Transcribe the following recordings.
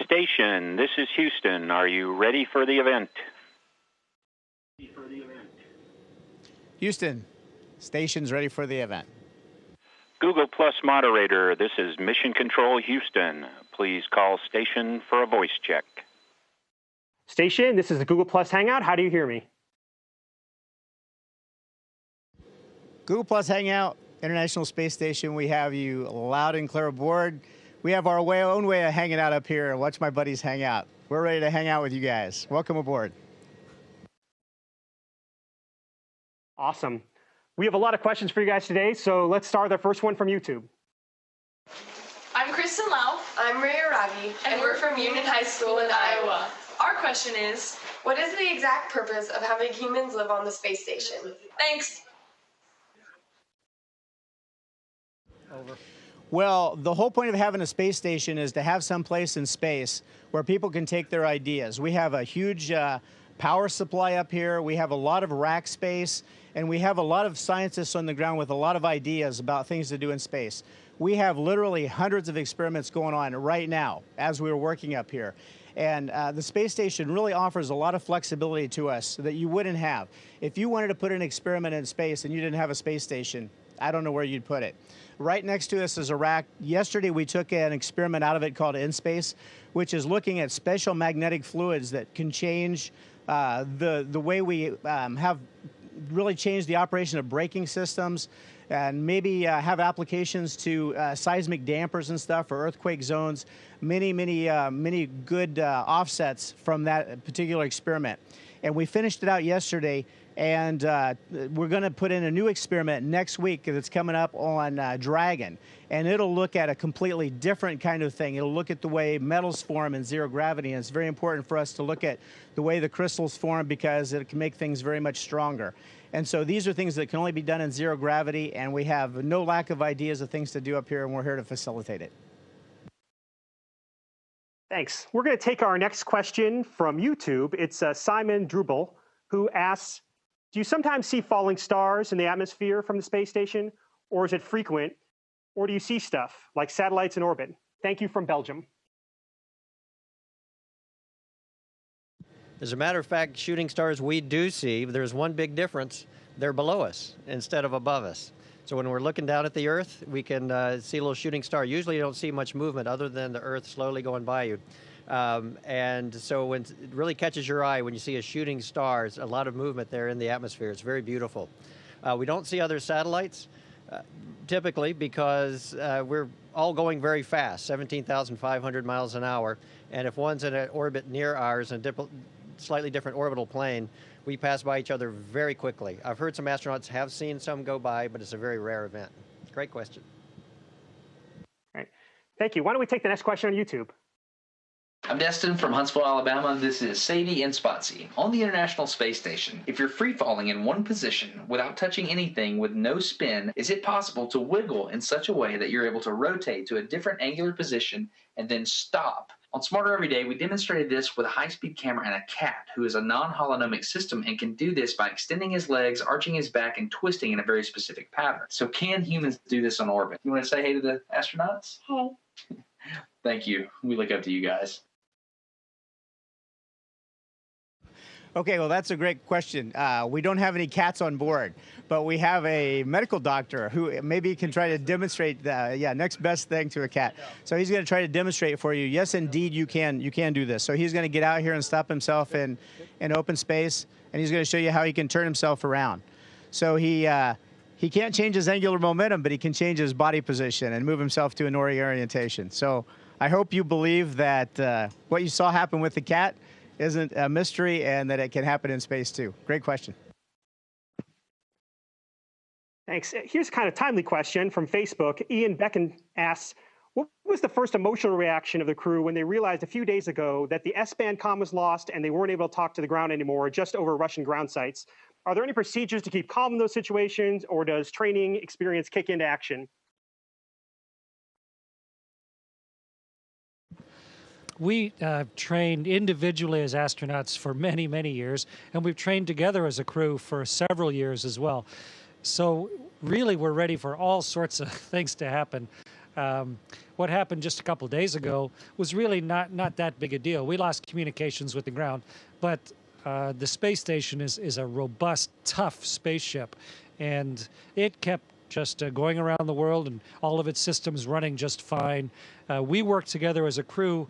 Station, this is Houston. Are you ready for the event? Houston, station's ready for the event. Google Plus moderator, this is Mission Control Houston. Please call station for a voice check. Station, this is the Google Plus Hangout. How do you hear me? Google Plus Hangout, International Space Station, we have you loud and clear aboard. We have our own way of hanging out up here. Watch my buddies hang out. We're ready to hang out with you guys. Welcome aboard. Awesome. We have a lot of questions for you guys today, so let's start with our first one from YouTube. I'm Kristen Lau. I'm Maria Raggi. And we're from Union High School in Iowa. Our question is, what is the exact purpose of having humans live on the space station? Thanks. Over. Well, the whole point of having a space station is to have some place in space where people can take their ideas. We have a huge power supply up here. We have a lot of rack space, and we have a lot of scientists on the ground with a lot of ideas about things to do in space. We have literally hundreds of experiments going on right now as we're working up here. And the space station really offers a lot of flexibility to us that you wouldn't have. If you wanted to put an experiment in space and you didn't have a space station, I don't know where you'd put it. Right next to us is a rack. Yesterday we took an experiment out of it called In Space, which is looking at special magnetic fluids that can change the way we have really changed the operation of braking systems, and maybe have applications to seismic dampers and stuff for earthquake zones. Many good offsets from that particular experiment. And we finished it out yesterday, and we're going to put in a new experiment next week that's coming up on Dragon. And it'll look at a completely different kind of thing. It'll look at the way metals form in zero gravity, and it's very important for us to look at the way the crystals form because it can make things very much stronger. And so these are things that can only be done in zero gravity, and we have no lack of ideas of things to do up here, and we're here to facilitate it. Thanks. We're going to take our next question from YouTube. It's Simon Drubel, who asks, do you sometimes see falling stars in the atmosphere from the space station, or is it frequent, or do you see stuff like satellites in orbit? Thank you, from Belgium. As a matter of fact, shooting stars we do see, there's one big difference. They're below us instead of above us. So when we're looking down at the Earth, we can see a little shooting star. Usually you don't see much movement other than the Earth slowly going by you. And so when it really catches your eye when you see a shooting star, a lot of movement there in the atmosphere. It's very beautiful. We don't see other satellites typically because we're all going very fast, 17,500 miles an hour. And if one's in an orbit near ours, in a slightly different orbital plane, we pass by each other very quickly. I've heard some astronauts have seen some go by, but it's a very rare event. Great question. All right. Thank you. Why don't we take the next question on YouTube? I'm Destin from Huntsville, Alabama. This is Sadie and Spotsy. On the International Space Station, if you're free-falling in one position without touching anything with no spin, is it possible to wiggle in such a way that you're able to rotate to a different angular position and then stop? On Smarter Every Day, we demonstrated this with a high-speed camera and a cat, who is a non-holonomic system and can do this by extending his legs, arching his back, and twisting in a very specific pattern. So can humans do this on orbit? You want to say hey to the astronauts? Hey. Thank you. We look up to you guys. Okay, well, that's a great question. We don't have any cats on board, but we have a medical doctor who maybe can try to demonstrate the next best thing to a cat. So he's going to try to demonstrate for you. Yes, indeed, you can do this. So he's going to get out here and stop himself in open space, and he's going to show you how he can turn himself around. So he can't change his angular momentum, but he can change his body position and move himself to an orientation. So I hope you believe that what you saw happen with the cat isn't a mystery and that it can happen in space too. Great question. Thanks. Here's a kind of timely question from Facebook. Ian Becken asks, what was the first emotional reaction of the crew when they realized a few days ago that the S-band comm was lost and they weren't able to talk to the ground anymore, just over Russian ground sites? Are there any procedures to keep calm in those situations, or does training experience kick into action? We trained individually as astronauts for many, many years, and we've trained together as a crew for several years as well. So really, we're ready for all sorts of things to happen. What happened just a couple of days ago was really not that big a deal. We lost communications with the ground, but the space station is a robust, tough spaceship, and it kept just going around the world and all of its systems running just fine. We worked together as a crew,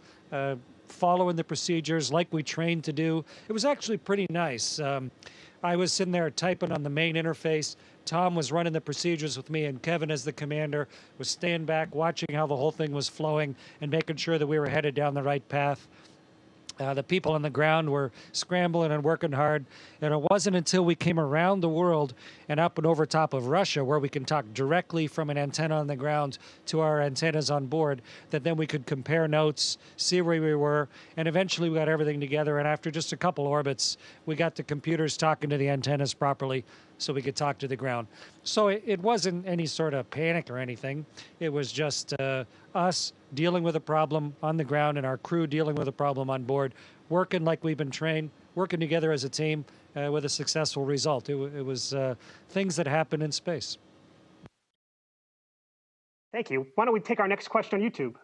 following the procedures like we trained to do. It was actually pretty nice. I was sitting there typing on the main interface. Tom was running the procedures with me, and Kevin, as the commander, was staying back, watching how the whole thing was flowing and making sure that we were headed down the right path. The people on the ground were scrambling and working hard, and it wasn't until we came around the world and up and over top of Russia, where we can talk directly from an antenna on the ground to our antennas on board, that then we could compare notes, see where we were, and eventually we got everything together, and after just a couple orbits, we got the computers talking to the antennas properly so we could talk to the ground. So it wasn't any sort of panic or anything. It was just us dealing with a problem on the ground and our crew dealing with a problem on board, working like we've been trained, working together as a team with a successful result. It was things that happen in space. Thank you. Why don't we take our next question on YouTube?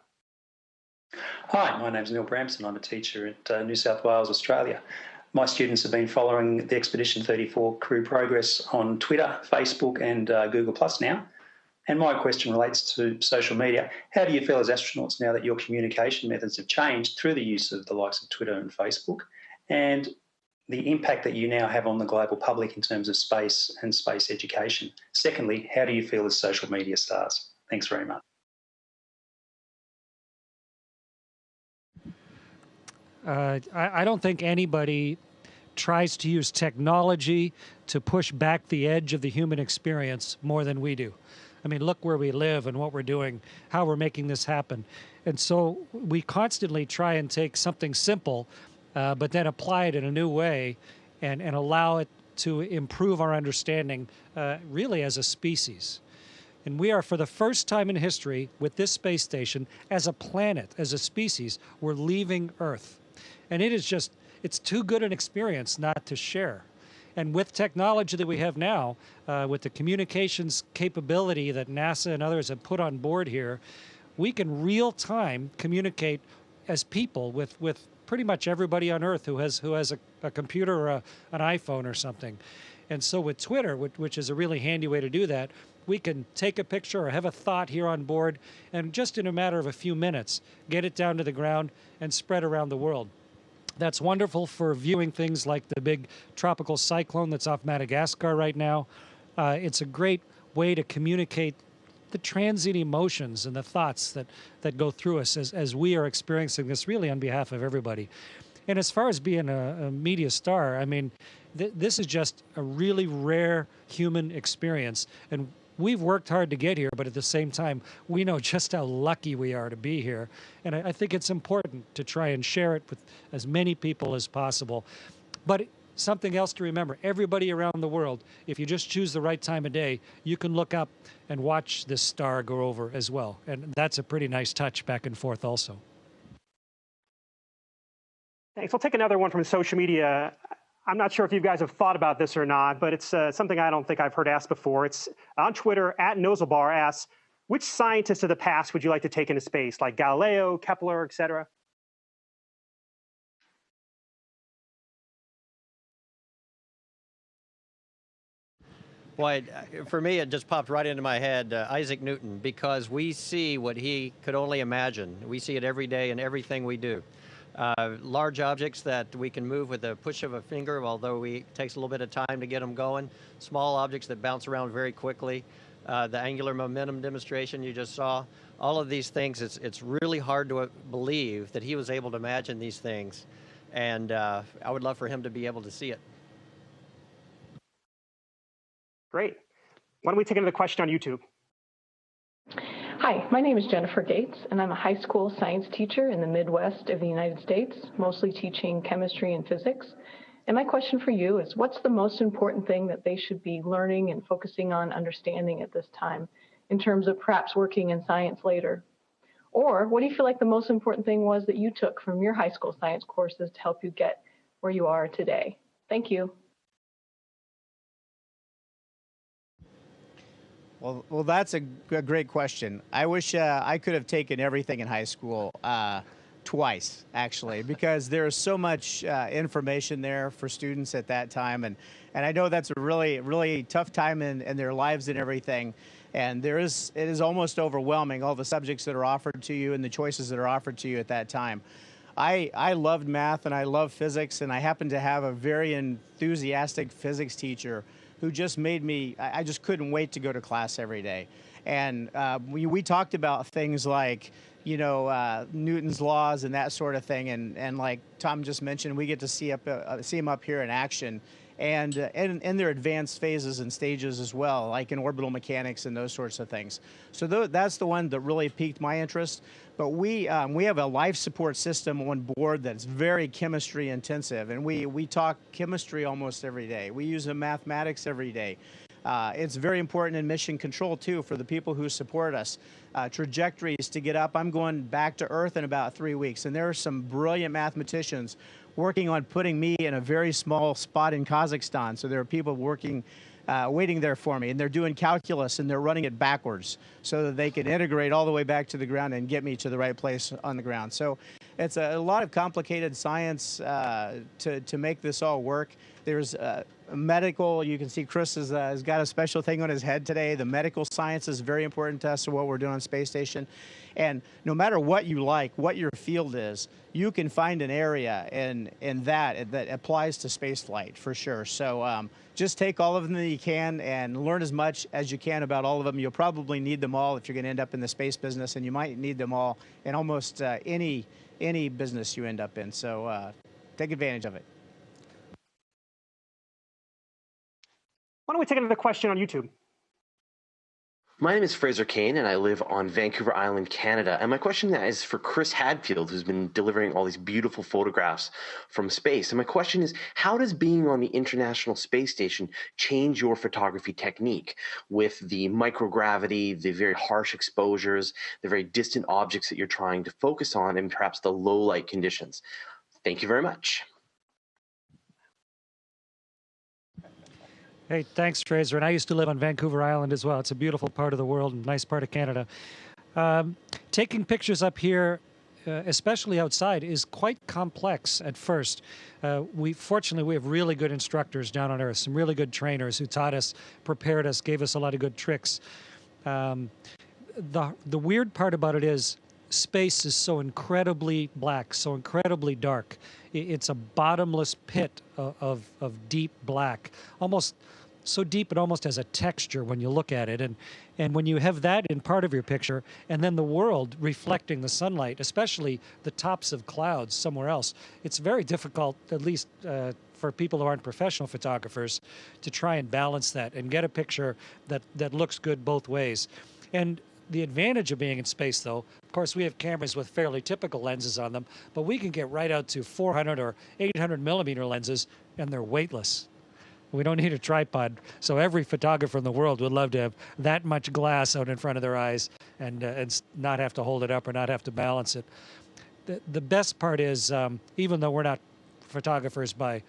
Hi, my name's Neil Bramson. I'm a teacher at New South Wales, Australia. My students have been following the Expedition 34 crew progress on Twitter, Facebook and Google Plus now. And my question relates to social media. How do you feel as astronauts now that your communication methods have changed through the use of the likes of Twitter and Facebook, and the impact that you now have on the global public in terms of space and space education? Secondly, how do you feel as social media stars? Thanks very much. I don't think anybody tries to use technology to push back the edge of the human experience more than we do. I mean, look where we live and what we're doing, how we're making this happen. And so we constantly try and take something simple, but then apply it in a new way and allow it to improve our understanding, really as a species. And we are, for the first time in history, with this space station, as a planet, as a species, we're leaving Earth. And it is just, it's too good an experience not to share. And with technology that we have now, with the communications capability that NASA and others have put on board here, we can real-time communicate as people with pretty much everybody on Earth who has a computer or an iPhone or something. And so with Twitter, which is a really handy way to do that, we can take a picture or have a thought here on board and just in a matter of a few minutes, get it down to the ground and spread around the world. That's wonderful for viewing things like the big tropical cyclone that's off Madagascar right now. It's a great way to communicate the transient emotions and the thoughts that go through us as we are experiencing this really on behalf of everybody. And as far as being a media star, I mean, this is just a really rare human experience. And we've worked hard to get here, but at the same time, we know just how lucky we are to be here. And I think it's important to try and share it with as many people as possible. But something else to remember, everybody around the world, if you just choose the right time of day, you can look up and watch this star go over as well. And that's a pretty nice touch back and forth also. Thanks. We'll take another one from social media. I'm not sure if you guys have thought about this or not, but it's something I don't think I've heard asked before. It's on Twitter, @Nozelbar asks, which scientists of the past would you like to take into space, like Galileo, Kepler, et cetera? Well, for me, it just popped right into my head, Isaac Newton, because we see what he could only imagine. We see it every day in everything we do. Large objects that we can move with a push of a finger, although it takes a little bit of time to get them going. Small objects that bounce around very quickly. The angular momentum demonstration you just saw. All of these things, it's really hard to believe that he was able to imagine these things. And I would love for him to be able to see it. Great. Why don't we take another question on YouTube? Hi, my name is Jennifer Gates, and I'm a high school science teacher in the Midwest of the United States, mostly teaching chemistry and physics. And my question for you is, what's the most important thing that they should be learning and focusing on understanding at this time, in terms of perhaps working in science later? Or what do you feel like the most important thing was that you took from your high school science courses to help you get where you are today? Thank you. Well, that's a great question. I wish I could have taken everything in high school twice, actually, because there is so much information there for students at that time, and I know that's a really tough time in their lives and everything. And it is almost overwhelming, all the subjects that are offered to you and the choices that are offered to you at that time. I loved math and I love physics, and I happened to have a very enthusiastic physics teacher who just made me, I just couldn't wait to go to class every day. And we talked about things like, Newton's laws and that sort of thing. And like Tom just mentioned, we get to see him up here in action, and their advanced phases and stages as well, like in orbital mechanics and those sorts of things. So that's the one that really piqued my interest. But we have a life support system on board that's very chemistry intensive, and we talk chemistry almost every day. We use mathematics every day. It's very important in mission control, too, for the people who support us. Trajectories to get up. I'm going back to Earth in about 3 weeks, and there are some brilliant mathematicians working on putting me in a very small spot in Kazakhstan. So there are people working, waiting there for me, and they're doing calculus, and they're running it backwards so that they can integrate all the way back to the ground and get me to the right place on the ground. So it's a lot of complicated science to make this all work. There's medical, you can see Chris has got a special thing on his head today. The medical science is very important to us and what we're doing on Space Station. And no matter what you like, what your field is, you can find an area in that applies to spaceflight for sure. So just take all of them that you can and learn as much as you can about all of them. You'll probably need them all if you're going to end up in the space business, and you might need them all in almost any business you end up in. So take advantage of it. Why don't we take another question on YouTube? My name is Fraser Kane, and I live on Vancouver Island, Canada. And my question is for Chris Hadfield, who's been delivering all these beautiful photographs from space. And my question is, how does being on the International Space Station change your photography technique with the microgravity, the very harsh exposures, the very distant objects that you're trying to focus on, and perhaps the low light conditions? Thank you very much. Hey, thanks, Fraser. And I used to live on Vancouver Island as well. It's a beautiful part of the world and nice part of Canada. Taking pictures up here, especially outside, is quite complex at first. Fortunately, we have really good instructors down on Earth, some really good trainers who taught us, prepared us, gave us a lot of good tricks. The weird part about it is space is so incredibly black, so incredibly dark. It's a bottomless pit of deep black, almost so deep it almost has a texture when you look at it. And when you have that in part of your picture, and then the world reflecting the sunlight, especially the tops of clouds somewhere else, it's very difficult, at least for people who aren't professional photographers, to try and balance that and get a picture that looks good both ways. And the advantage of being in space, though, of course, we have cameras with fairly typical lenses on them, but we can get right out to 400 or 800 millimeter lenses, and they're weightless. We don't need a tripod. So every photographer in the world would love to have that much glass out in front of their eyes and not have to hold it up or not have to balance it. The best part is, even though we're not photographers by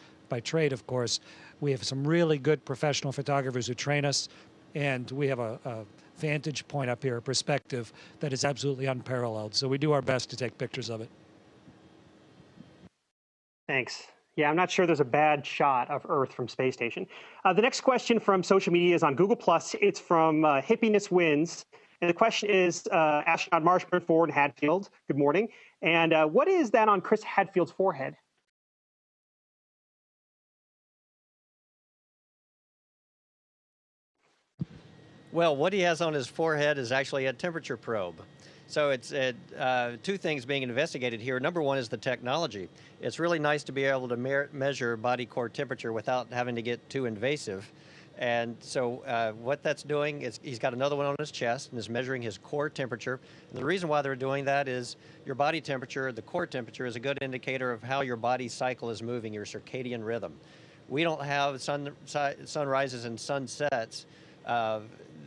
trade, of course, we have some really good professional photographers who train us, and we have a vantage point up here, a perspective that is absolutely unparalleled. So we do our best to take pictures of it. Thanks. Yeah, I'm not sure there's a bad shot of Earth from Space Station. The next question from social media is on Google+. It's from Hippiness Wins. And the question is, astronaut Marshburn Ford Hadfield, good morning. And what is that on Chris Hadfield's forehead? Well, what he has on his forehead is actually a temperature probe. So it's two things being investigated here. Number one is the technology. It's really nice to be able to measure body core temperature without having to get too invasive. And so what that's doing is he's got another one on his chest and is measuring his core temperature. And the reason why they're doing that is your body temperature, the core temperature, is a good indicator of how your body cycle is moving, your circadian rhythm. We don't have sunrises and sunsets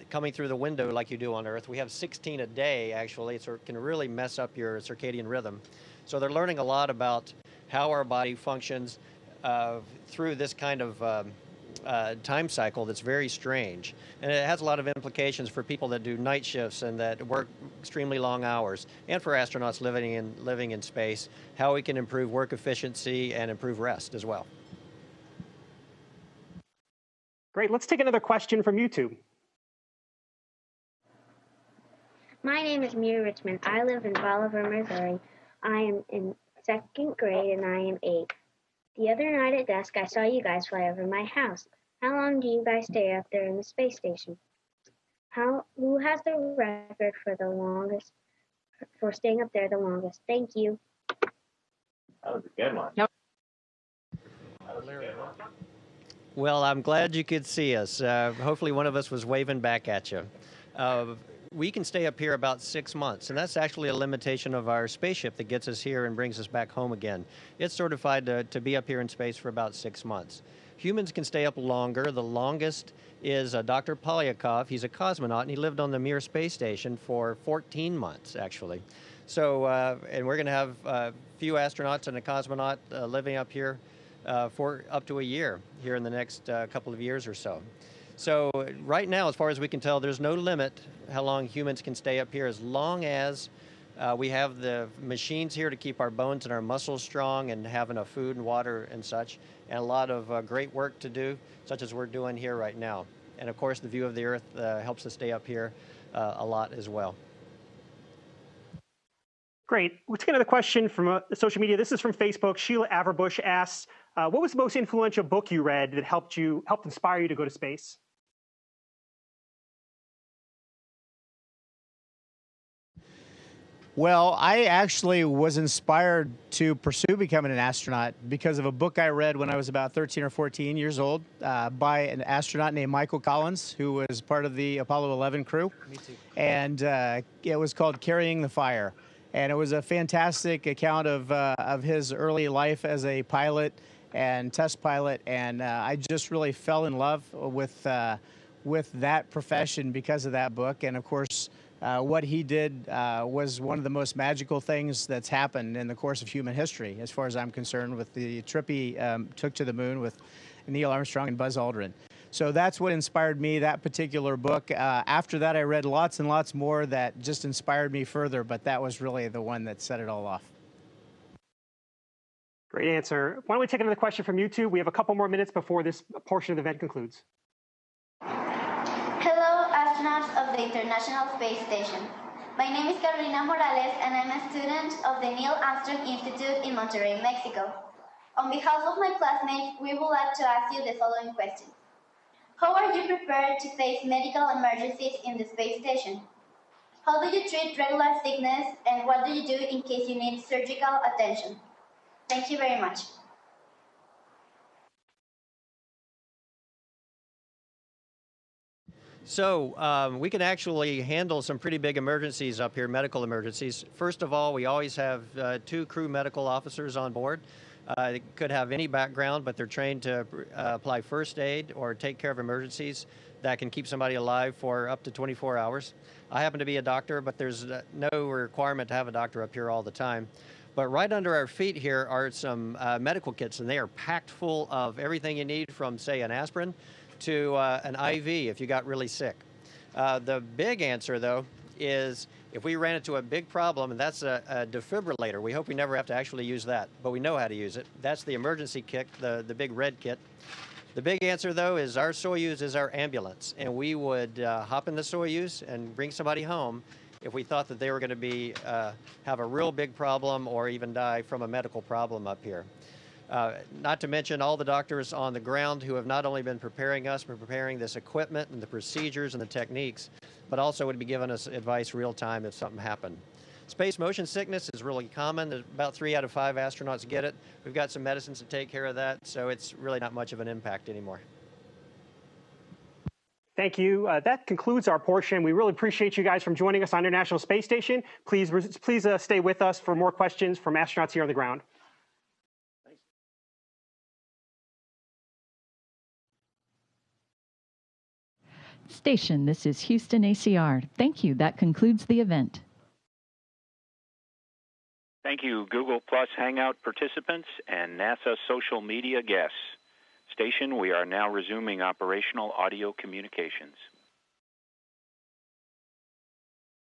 coming through the window like you do on Earth. We have 16 a day, actually, so it can really mess up your circadian rhythm. So they're learning a lot about how our body functions through this kind of time cycle that's very strange. And it has a lot of implications for people that do night shifts and that work extremely long hours, and for astronauts living in space, how we can improve work efficiency and improve rest as well. Great. Let's take another question from YouTube. My name is Mira Richmond. I live in Bolivar, Missouri. I am in 2nd grade and I am 8. The other night at dusk, I saw you guys fly over my house. How long do you guys stay up there in the space station? Who has the record for the longest, for staying up there the longest? Thank you. That was a good one. Yep. Well, I'm glad you could see us. Hopefully one of us was waving back at you. We can stay up here about 6 months, and that's actually a limitation of our spaceship that gets us here and brings us back home again. It's certified to be up here in space for about 6 months. Humans can stay up longer. The longest is Dr. Polyakov. He's a cosmonaut, and he lived on the Mir space station for 14 months, actually. So, and we're going to have a few astronauts and a cosmonaut living up here for up to a year here in the next couple of years or so. So right now, as far as we can tell, there's no limit how long humans can stay up here, as long as we have the machines here to keep our bones and our muscles strong and have enough food and water and such, and a lot of great work to do, such as we're doing here right now. And of course, the view of the Earth helps us stay up here a lot as well. Great. We'll take another question from social media. This is from Facebook. Sheila Averbush asks, what was the most influential book you read that helped inspire you to go to space? Well, I actually was inspired to pursue becoming an astronaut because of a book I read when I was about 13 or 14 years old by an astronaut named Michael Collins, who was part of the Apollo 11 crew. Me too. And it was called Carrying the Fire. And it was a fantastic account of his early life as a pilot and test pilot. And I just really fell in love with that profession because of that book. And of course, what he did was one of the most magical things that's happened in the course of human history, as far as I'm concerned, with the trip he took to the moon with Neil Armstrong and Buzz Aldrin. So that's what inspired me, that particular book. After that, I read lots and lots more that just inspired me further, but that was really the one that set it all off. Great answer. Why don't we take another question from YouTube? We have a couple more minutes before this portion of the event concludes. Hello, astronauts of the International Space Station. My name is Carolina Morales, and I'm a student of the Neil Armstrong Institute in Monterrey, Mexico. On behalf of my classmates, we would like to ask you the following question. How are you prepared to face medical emergencies in the space station? How do you treat regular sickness, and what do you do in case you need surgical attention? Thank you very much. So we can actually handle some pretty big emergencies up here, medical emergencies. First of all, we always have 2 crew medical officers on board. They could have any background, but they're trained to apply first aid or take care of emergencies that can keep somebody alive for up to 24 hours. I happen to be a doctor, but there's no requirement to have a doctor up here all the time. But right under our feet here are some medical kits, and they are packed full of everything you need, from, say, an aspirin to an IV if you got really sick. The big answer, though, is if we ran into a big problem, and that's a defibrillator. We hope we never have to actually use that, but we know how to use it. That's the emergency kit, the big red kit. The big answer, though, is our Soyuz is our ambulance, and we would hop in the Soyuz and bring somebody home if we thought that they were going to be have a real big problem or even die from a medical problem up here. Not to mention all the doctors on the ground who have not only been preparing us, but preparing this equipment and the procedures and the techniques, but also would be giving us advice real time if something happened. Space motion sickness is really common. There's about 3 out of 5 astronauts get it. We've got some medicines to take care of that, so it's really not much of an impact anymore. Thank you. That concludes our portion. We really appreciate you guys from joining us on International Space Station. Please stay with us for more questions from astronauts here on the ground. Station, this is Houston ACR. Thank you. That concludes the event. Thank you, Google Plus Hangout participants and NASA social media guests. Station, we are now resuming operational audio communications.